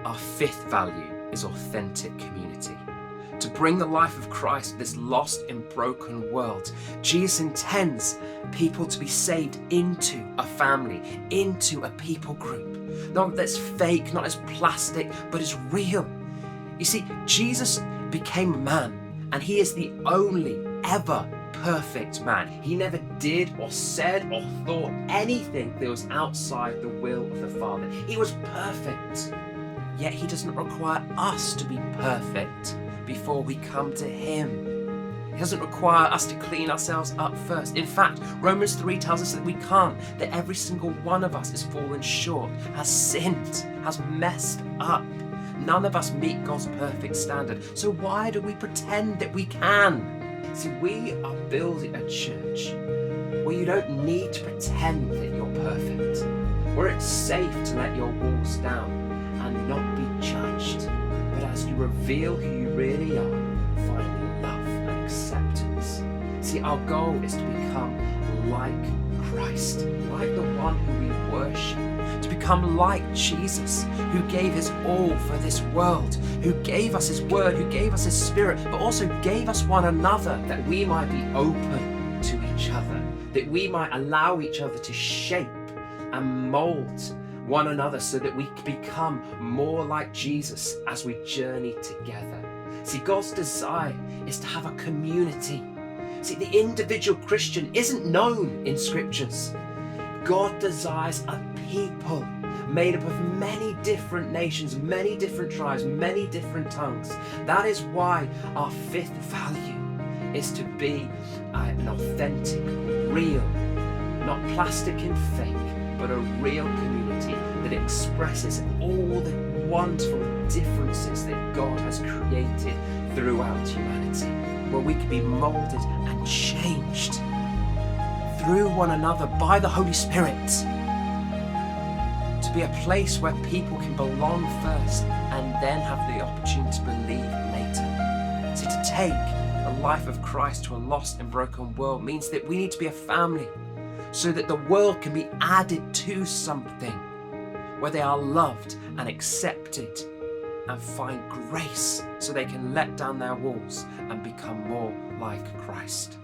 Our fifth value is authentic community. To bring the life of Christ to this lost and broken world, Jesus intends people to be saved into a family, into a people group. Not that's fake, not as plastic, but as real. You see, Jesus became a man, and he is the only ever perfect man. He never did or said or thought anything that was outside the will of the Father. He was perfect. Yet he doesn't require us to be perfect before we come to him. He doesn't require us to clean ourselves up first. In fact, Romans 3 tells us that we can't, that every single one of us has fallen short, has sinned, has messed up. None of us meet God's perfect standard. So why do we pretend that we can? See, we are building a church where you don't need to pretend that you're perfect, where it's safe to let your walls down and not be judged, but as you reveal who you really are, find love and acceptance. See, our goal is to become like Christ, like the one who we worship, to become like Jesus, who gave his all for this world, who gave us his word, who gave us his spirit, but also gave us one another, that we might be open to each other, that we might allow each other to shape and mold one another so that we become more like Jesus as we journey together. See, God's desire is to have a community. See, the individual Christian isn't known in scriptures. God desires a people made up of many different nations, many different tribes, many different tongues. That is why our fifth value is to be an authentic, real, not plastic and fake, but a real community that expresses all the wonderful differences that God has created throughout humanity, where we can be molded and changed through one another by the Holy Spirit, to be a place where people can belong first and then have the opportunity to believe later. See, to take the life of Christ to a lost and broken world means that we need to be a family, so that the world can be added to something where they are loved and accepted and find grace, so they can let down their walls and become more like Christ.